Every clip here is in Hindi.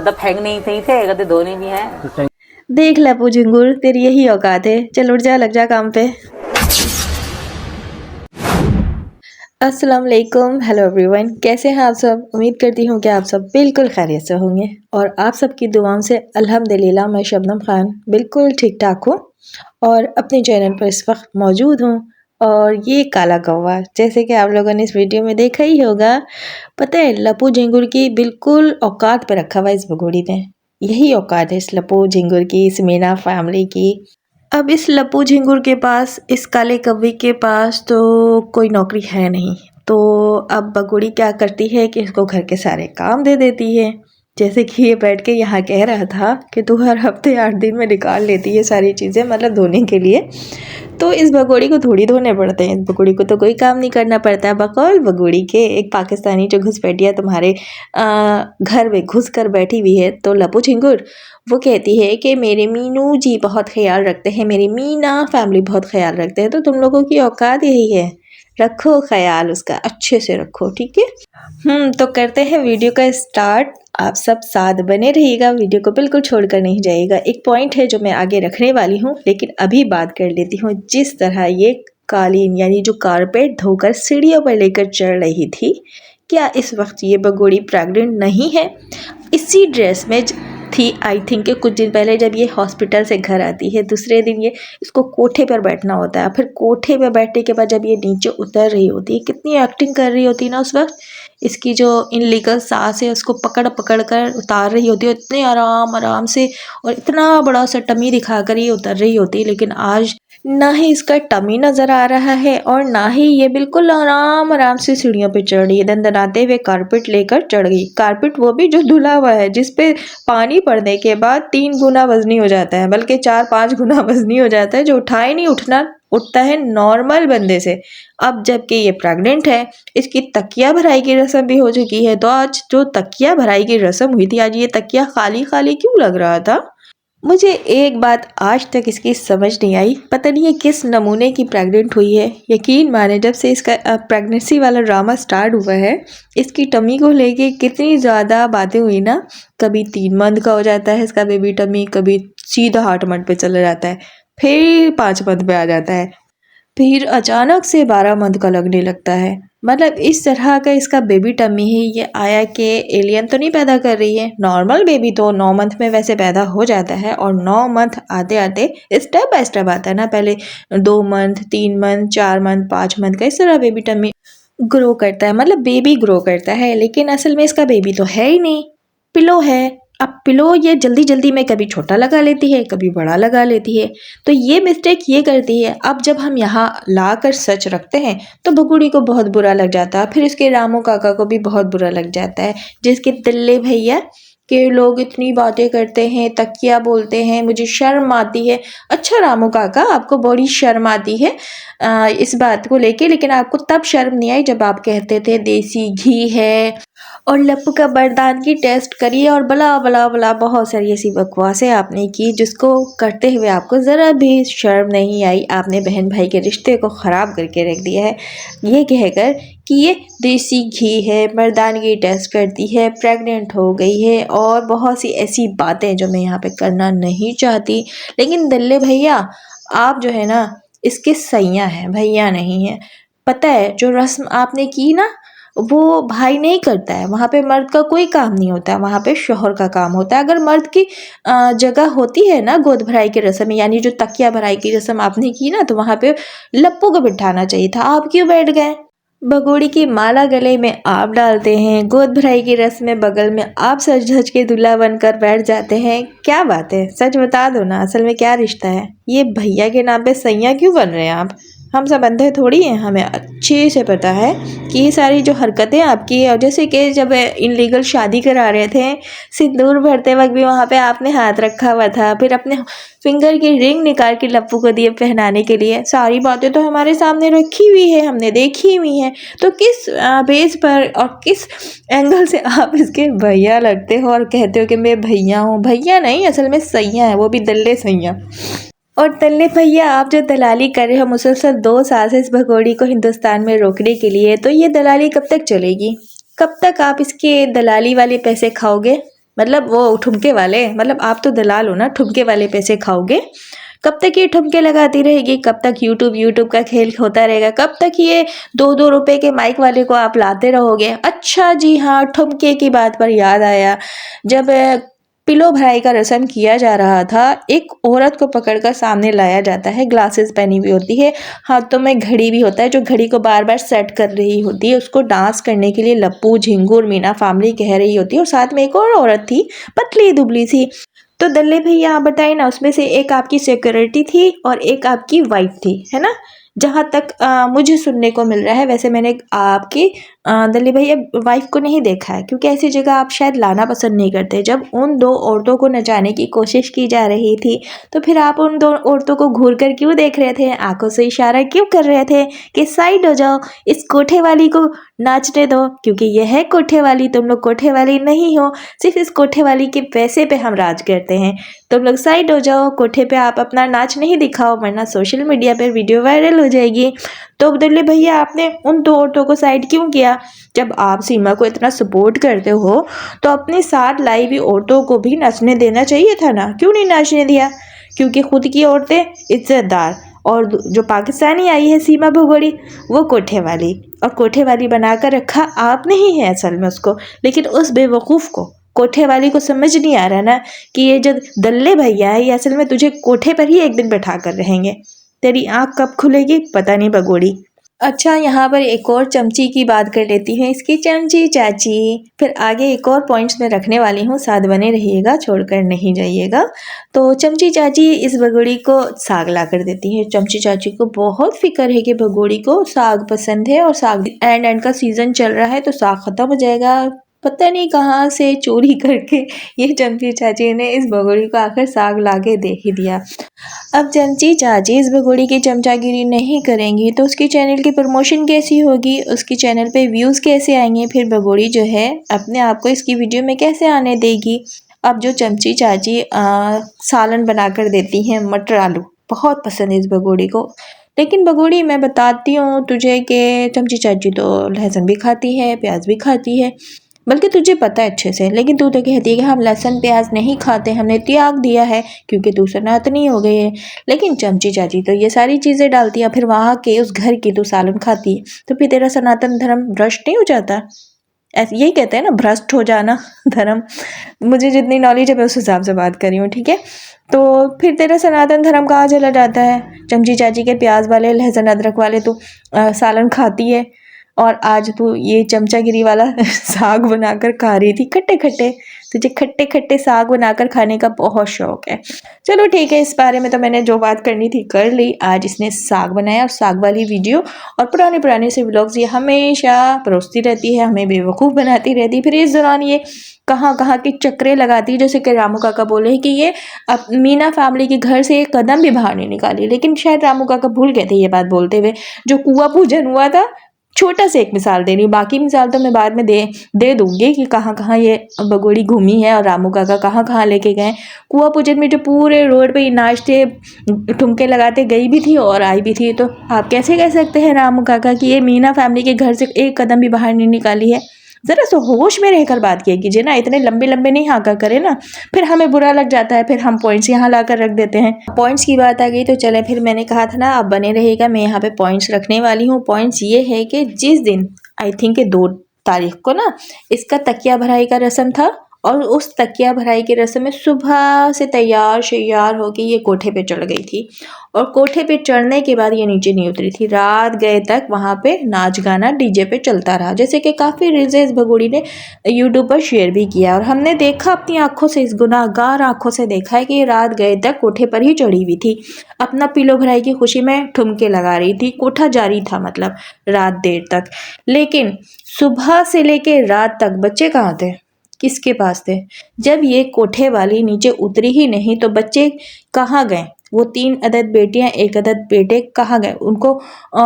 तो फेंक नहीं सही थे, कहते धोने भी हैं। देख लपू झिंगुर, तेरी यही औकात है। चल उठ जा, लग जा काम पे। अस्सलाम वालेकुम, हेलो एवरीवन, कैसे हैं आप सब। उम्मीद करती हूँ कि आप सब बिल्कुल खैरियत से होंगे और आप सबकी दुआओं से अल्हम्दुलिल्लाह मैं शबनम खान बिल्कुल ठीक ठाक हूँ और अपने चैनल पर इस वक्त मौजूद हूँ। और ये काला कौवा, जैसे कि आप लोगों ने इस वीडियो में देखा ही होगा, पता है लपू झिंगुर की बिल्कुल औकात पे रखा हुआ है इस भगोड़ी ने। यही औकात है इस लपू झिंगुर की, इस मीना फैमिली की। अब इस लपू झिंगुर के पास, इस काले कौवे के पास तो कोई नौकरी है नहीं, तो अब बगुड़ी क्या करती है कि इसको घर के सारे काम दे देती है। जैसे कि ये बैठ के यहाँ कह रहा था कि तू हर हफ्ते 8 दिन में निकाल लेती है सारी चीज़ें, मतलब धोने के लिए। तो इस भगोड़ी को थोड़ी धोने पड़ते हैं, इस भगोड़ी को तो कोई काम नहीं करना पड़ता है। बकौल भगोड़ी के एक पाकिस्तानी जो घुसपैठिया तुम्हारे घर में घुस कर बैठी हुई है, तो लपू झिंगुर वो कहती है कि मेरे मीनू जी बहुत ख्याल रखते हैं, मेरी मीना फैमिली बहुत ख्याल रखते हैं, तो तुम लोगों की औकात यही है, रखो ख्याल उसका, अच्छे से रखो, ठीक है। तो करते हैं वीडियो का स्टार्ट। आप सब साथ बने रहिएगा, वीडियो को बिल्कुल छोड़कर नहीं जाइएगा। एक पॉइंट है जो मैं आगे रखने वाली हूँ, लेकिन अभी बात कर लेती हूँ। जिस तरह ये कालीन यानी जो कारपेट धोकर सीढ़ियों पर लेकर चढ़ रही थी, क्या इस वक्त ये बगोड़ी प्रेग्नेंट नहीं है? इसी ड्रेस में थी आई थिंक कि कुछ दिन पहले जब ये हॉस्पिटल से घर आती है, दूसरे दिन ये इसको कोठे पर बैठना होता है। फिर कोठे पर बैठने के बाद जब ये नीचे उतर रही होती है, कितनी एक्टिंग कर रही होती है ना उस वक्त। इसकी जो इनलीगल सास है उसको पकड़ पकड़ कर उतार रही होती है, इतने आराम आराम से, और इतना बड़ा सा टमी दिखाकर ये उतर रही होती है। लेकिन आज ना ही इसका टमी नज़र आ रहा है और ना ही ये बिल्कुल आराम आराम से सीढ़ियों पे चढ़ रही है। दंदनाते हुए कारपेट लेकर चढ़ गई, कारपेट वो भी जो धुला हुआ है, जिस पे पानी पड़ने के बाद 3 गुना वजनी हो जाता है, बल्कि 4-5 गुना वजनी हो जाता है, जो उठाए नहीं उठता है नॉर्मल बंदे से। अब जबकि ये प्रेग्नेंट है, इसकी तकिया भराई की रस्म भी हो चुकी है, तो आज जो तकिया भराई की रस्म हुई थी, आज ये तकिया खाली खाली क्यों लग रहा था? मुझे एक बात आज तक इसकी समझ नहीं आई, पता नहीं ये किस नमूने की प्रेग्नेंट हुई है। यकीन माने जब से इसका प्रेगनेंसी वाला ड्रामा स्टार्ट हुआ है, इसकी टमी को लेके कितनी ज़्यादा बातें हुई ना। कभी 3 मंथ का हो जाता है इसका बेबी टमी, कभी सीधा 8 मंथ पे चला जाता है, फिर 5 मंथ पे आ जाता है, फिर अचानक से 12 मंथ का लगने लगता है। मतलब इस तरह का इसका बेबी टमी है। ये आया कि एलियन तो नहीं पैदा कर रही है, नॉर्मल बेबी तो 9 मंथ में वैसे पैदा हो जाता है, और 9 मंथ आते आते स्टेप बाय स्टेप आता है ना, पहले 2 मंथ, 3 मंथ, 4 मंथ, 5 मंथ का, इस तरह बेबी टमी ग्रो करता है, मतलब बेबी ग्रो करता है। लेकिन असल में इसका बेबी तो है ही नहीं, पिलो है। अब पिलो ये जल्दी जल्दी में कभी छोटा लगा लेती है, कभी बड़ा लगा लेती है, तो ये मिस्टेक ये करती है। अब जब हम यहाँ ला कर सच रखते हैं तो भगुड़ी को बहुत बुरा लग जाता है, फिर इसके रामू काका को भी बहुत बुरा लग जाता है, जिसके तिल्ले भैया के लोग इतनी बातें करते हैं, तकिया बोलते हैं, मुझे शर्म आती है। अच्छा रामू काका, आपको बड़ी शर्म आती है इस बात को लेके, लेकिन आपको तब शर्म नहीं आई जब आप कहते थे देसी घी है और लप्पू का बरदान की टेस्ट करिए और बला बला बला, बहुत सारी ऐसी बकवासें आपने की जिसको करते हुए आपको ज़रा भी शर्म नहीं आई। आपने बहन भाई के रिश्ते को ख़राब करके रख दिया है ये कहकर कि ये देसी घी है, मर्दानगी टेस्ट करती है, प्रेग्नेंट हो गई है, और बहुत सी ऐसी बातें जो मैं यहाँ पे करना नहीं चाहती। लेकिन दल्ले भैया, आप जो है ना इसके सैया हैं, भैया नहीं है। पता है जो रस्म आपने की ना, वो भाई नहीं करता है, वहाँ पे मर्द का कोई काम नहीं होता है, वहाँ पे शौहर का काम होता है। अगर मर्द की जगह होती है ना गोद भराई की रस्म, यानी जो तकिया भराई की रस्म आपने की ना, तो वहाँ पे लप्पू को बिठाना चाहिए था। आप क्यों बैठ गए? भगोड़ी की माला गले में आप डालते हैं, गोद भराई की रस्म में बगल में आप सज धज के दूल्हा बनकर बैठ जाते हैं। क्या बात है, सच बता दो ना, असल में क्या रिश्ता है? ये भैया के नाम पे सैया क्यों बन रहे हैं आप? हम सब अंधे थोड़ी हैं, हमें अच्छे से पता है कि ये सारी जो हरकतें आपकी, और जैसे कि जब इनलीगल शादी करा रहे थे, सिंदूर भरते वक्त भी वहाँ पे आपने हाथ रखा हुआ था, फिर अपने फिंगर की रिंग निकाल के लप्पू को दिए पहनाने के लिए। सारी बातें तो हमारे सामने रखी हुई है, हमने देखी हुई हैं। तो किस बेस पर और किस एंगल से आप इसके भैया लगते हो और कहते हो कि मैं भैया हूँ? भैया नहीं, असल में सैया है, वो भी दल्ले सैया। और तल्ले भैया, आप जो दलाली कर रहे हो मुसलसल 2 साल से इस भगोड़ी को हिंदुस्तान में रोकने के लिए, तो ये दलाली कब तक चलेगी? कब तक आप इसके दलाली वाले पैसे खाओगे? मतलब वो ठुमके वाले, मतलब आप तो दलाल हो ना, ठुमके वाले पैसे खाओगे। कब तक ये ठुमके लगाती रहेगी, कब तक यूट्यूब का खेल होता रहेगा, कब तक ये 2-2 रुपए के माइक वाले को आप लाते रहोगे। अच्छा जी हाँ, ठुमके की बात पर याद आया, जब पिलो भराई का रस्म किया जा रहा था, एक औरत को पकड़कर सामने लाया जाता है, ग्लासेस पहनी हुई होती है, हाथों में घड़ी भी होता है, जो घड़ी को बार बार सेट कर रही होती है। उसको डांस करने के लिए लप्पू, झिंगुर, मीना फैमिली कह रही होती है, और साथ में एक और औरत थी, पतली दुबली सी। तो दल्ले भैया आप बताइए ना, उसमें से एक आपकी सिक्योरिटी थी और एक आपकी वाइफ थी, है ना? जहाँ तक मुझे सुनने को मिल रहा है, वैसे मैंने आपकी दल्ले भैया वाइफ को नहीं देखा है, क्योंकि ऐसी जगह आप शायद लाना पसंद नहीं करते। जब उन 2 औरतों को नचाने की कोशिश की जा रही थी, तो फिर आप उन 2 औरतों को घूर कर क्यों देख रहे थे, आंखों से इशारा क्यों कर रहे थे कि साइड हो जाओ, इस कोठे वाली को नाचने दो, क्योंकि यह है कोठे वाली, तुम लोग कोठे वाली नहीं हो, सिर्फ इस कोठे वाली के पैसे पे हम राज करते हैं। तुम लोग साइड हो जाओ, कोठे पे आप अपना नाच नहीं दिखाओ, वरना सोशल मीडिया पर वीडियो वायरल हो जाएगी। तो अब्दुल्ले भैया आपने उन 2 औरतों को साइड क्यों किया? जब आप सीमा को इतना सपोर्ट करते हो, तो अपने साथ लाई हुई औरतों को भी नाचने देना चाहिए था ना, क्यों नहीं नाचने दिया? क्योंकि खुद की औरतें इज्जतदार, और जो पाकिस्तानी आई है सीमा भगोड़ी, वो कोठे वाली, और कोठे वाली बनाकर रखा आपने ही है असल में उसको। लेकिन उस बेवकूफ़ को, कोठे वाली को समझ नहीं आ रहा ना कि ये जो दल्ले भैया है, ये असल में तुझे कोठे पर ही एक दिन बैठा कर रहेंगे। तेरी आँख कब खुलेगी पता नहीं भगोड़ी। अच्छा, यहाँ पर एक और चमची की बात कर लेती हूँ, इसकी चमची चाची। फिर आगे एक और पॉइंट्स में रखने वाली हूँ, साथ बने रहिएगा, छोड़कर नहीं जाइएगा। तो चमची चाची इस भगोड़ी को साग ला कर देती है। चमची चाची को बहुत फिक्र है कि भगोड़ी को साग पसंद है, और साग एंड का सीज़न चल रहा है, तो साग ख़त्म हो जाएगा। पता नहीं कहाँ से चोरी करके ये चमची चाची ने इस भगोड़ी को आकर साग ला के दे ही दिया। अब चमची चाची इस भगोड़ी की चमचागिरी नहीं करेंगी, तो उसकी चैनल की प्रमोशन कैसी होगी, उसकी चैनल पे व्यूज़ कैसे आएंगे, फिर भगोड़ी जो है अपने आप को इसकी वीडियो में कैसे आने देगी। अब जो चमची चाची सालन बनाकर देती हैं, मटर आलू बहुत पसंद है इस भगोड़ी को। लेकिन भगोड़ी मैं बताती हूँ तुझे कि चमची चाची तो लहसुन भी खाती है, प्याज भी खाती है, बल्कि तुझे पता है अच्छे से, लेकिन तू तो कहती है कि हम लहसुन प्याज नहीं खाते, हमने त्याग दिया है क्योंकि तू सनातनी हो गई है। लेकिन चमची चाची तो ये सारी चीज़ें डालती है, फिर वहाँ के उस घर की तू सालन खाती है, तो फिर तेरा सनातन धर्म भ्रष्ट नहीं हो जाता? ऐसे यही कहते हैं ना, भ्रष्ट हो जाना धर्म। मुझे जितनी नॉलेज है मैं उस हिसाब से बात कर रही हूँ, ठीक है? तो फिर तेरा सनातन धर्म कहाँ चला जाता है? चमची चाची के प्याज वाले, लहसुन अदरक वाले तू सालन खाती है, और आज तू ये चमचागिरी वाला साग बनाकर खा रही थी, खट्टे खट्टे। तुझे खट्टे खट्टे साग बनाकर खाने का बहुत शौक है। चलो ठीक है, इस बारे में तो मैंने जो बात करनी थी कर ली। आज इसने साग बनाया, और साग वाली वीडियो और पुराने से व्लॉग्स ये हमेशा परोसती रहती है, हमें बेवकूफ़ बनाती रहती है। फिर इस दौरान ये कहाँ कहाँ के चक्रे लगाती है, जैसे कि रामू काका बोले कि ये अब मीना फैमिली के घर से एक कदम भी बाहर नहीं निकाली। लेकिन शायद रामू काका भूल गए थे ये बात बोलते हुए। जो कुआं पूजन हुआ था, छोटा सा एक मिसाल दे रही हूँ, बाकी मिसाल तो मैं बाद में दे दूंगी कि कहाँ कहाँ ये भगोड़ी घूमी है और रामू काका कहाँ कहाँ लेके गए। कुआं पूजन में जो पूरे रोड पे नाचते ठुमके लगाते गई भी थी और आई भी थी, तो आप कैसे कह सकते हैं रामू काका कि ये मीना फैमिली के घर से एक कदम भी बाहर नहीं निकाली है? ज़रा सा होश में रहकर बात किया कीजिए ना, इतने लंबे लंबे नहीं हाँका करे ना, फिर हमें बुरा लग जाता है, फिर हम पॉइंट्स यहाँ ला कर रख देते हैं। पॉइंट्स की बात आ गई तो चले, फिर मैंने कहा था ना आप बने रहेगा, मैं यहाँ पे पॉइंट्स रखने वाली हूँ। पॉइंट्स ये है कि जिस दिन आई थिंक 2 तारीख को ना इसका तकिया भराई का रस्म था, और उस तकिया भराई की रस्म में सुबह से तैयार होके ये कोठे पे चढ़ गई थी, और कोठे पे चढ़ने के बाद ये नीचे नहीं उतरी थी। रात गए तक वहाँ पे नाच गाना डीजे पे चलता रहा, जैसे कि काफ़ी रील्स इस भगोड़ी ने यूट्यूब पर शेयर भी किया, और हमने देखा अपनी आंखों से, इस गुनाहगार आंखों से देखा है कि ये रात गए तक कोठे पर ही चढ़ी हुई थी, अपना पिलो भराई की खुशी में ठुमके लगा रही थी। कोठा जारी था मतलब रात देर तक। लेकिन सुबह से लेके रात तक बच्चे कहाँ थे, किसके पास थे? जब ये कोठे वाली नीचे उतरी ही नहीं तो बच्चे कहाँ गए? वो 3 अदद बेटियां 1 अदद बेटे कहाँ गए? उनको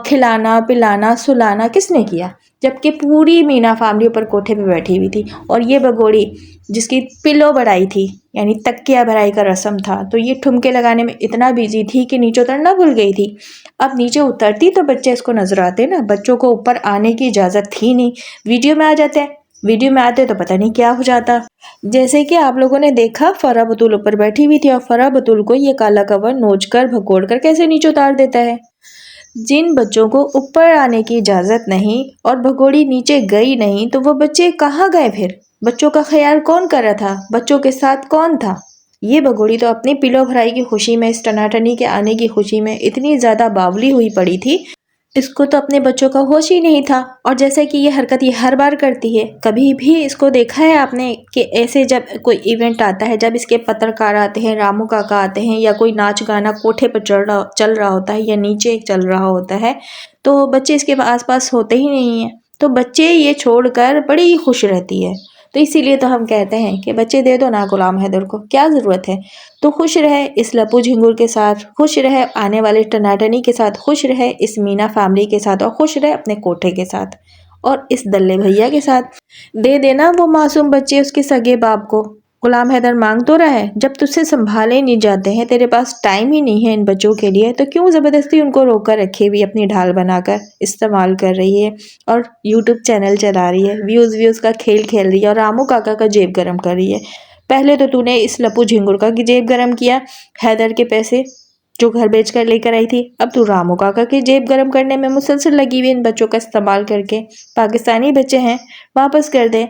खिलाना पिलाना सुलाना किसने किया? जबकि पूरी मीना फैमिली ऊपर कोठे पे बैठी हुई थी, और ये भगोड़ी जिसकी पिलो बढ़ाई थी यानी तकिया भराई का रस्म था, तो ये ठुमके लगाने में इतना बिजी थी कि नीचे उतरना भूल गई थी। अब नीचे उतरती तो बच्चे इसको नजर आते ना, बच्चों को ऊपर आने की इजाज़त थी नहीं, वीडियो में आ जाते हैं। वीडियो में आते तो पता नहीं क्या हो जाता। जैसे कि आप लोगों ने देखा, फरा बतूल ऊपर बैठी हुई थी और फरा बतूल को ये काला कवर नोचकर भगोड़ कर कैसे नीचे उतार देता है। जिन बच्चों को ऊपर आने की इजाज़त नहीं और भगोड़ी नीचे गई नहीं, तो वो बच्चे कहाँ गए फिर? बच्चों का ख्याल कौन कर रहा था? बच्चों के साथ कौन था? ये भगोड़ी तो अपनी पिलो भराई की खुशी में, इस टनाटनी के आने की खुशी में इतनी ज़्यादा बावली हुई पड़ी थी, इसको तो अपने बच्चों का होश ही नहीं था। और जैसे कि ये हरकत ये हर बार करती है, कभी भी इसको देखा है आपने कि ऐसे जब कोई इवेंट आता है, जब इसके पत्रकार आते हैं, रामू काका आते हैं, या कोई नाच गाना कोठे पर चल रहा होता है या नीचे चल रहा होता है, तो बच्चे इसके आसपास होते ही नहीं हैं। तो बच्चे ये छोड़कर बड़ी ही खुश रहती है। तो इसीलिए तो हम कहते हैं कि बच्चे दे दो ना गुलाम हैदर को, क्या ज़रूरत है। तो खुश रहे इस लप्पू झिंगुर के साथ, खुश रहे आने वाले टनाटनी के साथ, खुश रहे इस मीना फैमिली के साथ, और खुश रहे अपने कोठे के साथ और इस दल्ले भैया के साथ। दे देना वो मासूम बच्चे उसके सगे बाप को। गुलाम हैदर मांग तो रहा है, जब तुझसे संभाले नहीं जाते हैं, तेरे पास टाइम ही नहीं है इन बच्चों के लिए, तो क्यों ज़बरदस्ती उनको रोकर रखे हुई अपनी ढाल बनाकर इस्तेमाल कर रही है और यूट्यूब चैनल चला रही है, व्यूज़ का खेल खेल रही है और रामू काका का जेब गरम कर रही है। पहले तो तूने इस लप्पू झिंगुर का की जेब गरम किया, हैदर के पैसे जो घर बेच कर लेकर आई थी, अब तू रामू काका की जेब गरम करने में मुसलसल लगी हुई इन बच्चों का इस्तेमाल करके। पाकिस्तानी बच्चे हैं, वापस कर दे,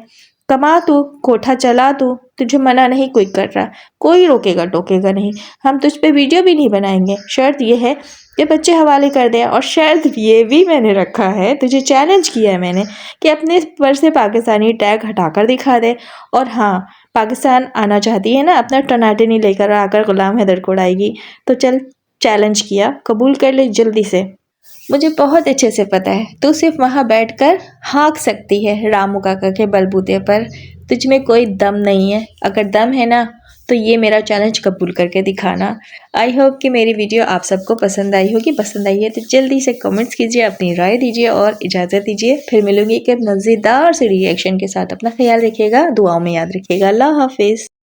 कमा तू, कोठा चला तू, तुझे मना नहीं कोई कर रहा, कोई रोकेगा टोकेगा नहीं। हम तुझ पे वीडियो भी नहीं बनाएंगे, शर्त ये है कि बच्चे हवाले कर दे। और शर्त ये भी मैंने रखा है, तुझे चैलेंज किया है मैंने, कि अपने पर से पाकिस्तानी टैग हटाकर दिखा दे। और हाँ, पाकिस्तान आना चाहती है ना, अपना टनाटनी लेकर आकर गुलाम हैदर को उड़ाएगी, तो चल चैलेंज किया, कबूल कर ले जल्दी से। मुझे बहुत अच्छे से पता है तू सिर्फ वहाँ बैठकर हाँक सकती है रामू काका के बलबूते पर, तुझ में कोई दम नहीं है। अगर दम है ना, तो ये मेरा चैलेंज कबूल करके दिखाना। आई होप कि मेरी वीडियो आप सबको पसंद आई होगी। पसंद आई है तो जल्दी से कमेंट्स कीजिए, अपनी राय दीजिए और इजाज़त दीजिए। फिर मिलूंगी एक मज़ेदार से रिएक्शन के साथ। अपना ख्याल रखिएगा, दुआओं में याद रखिएगा। अल्लाह हाफिज़।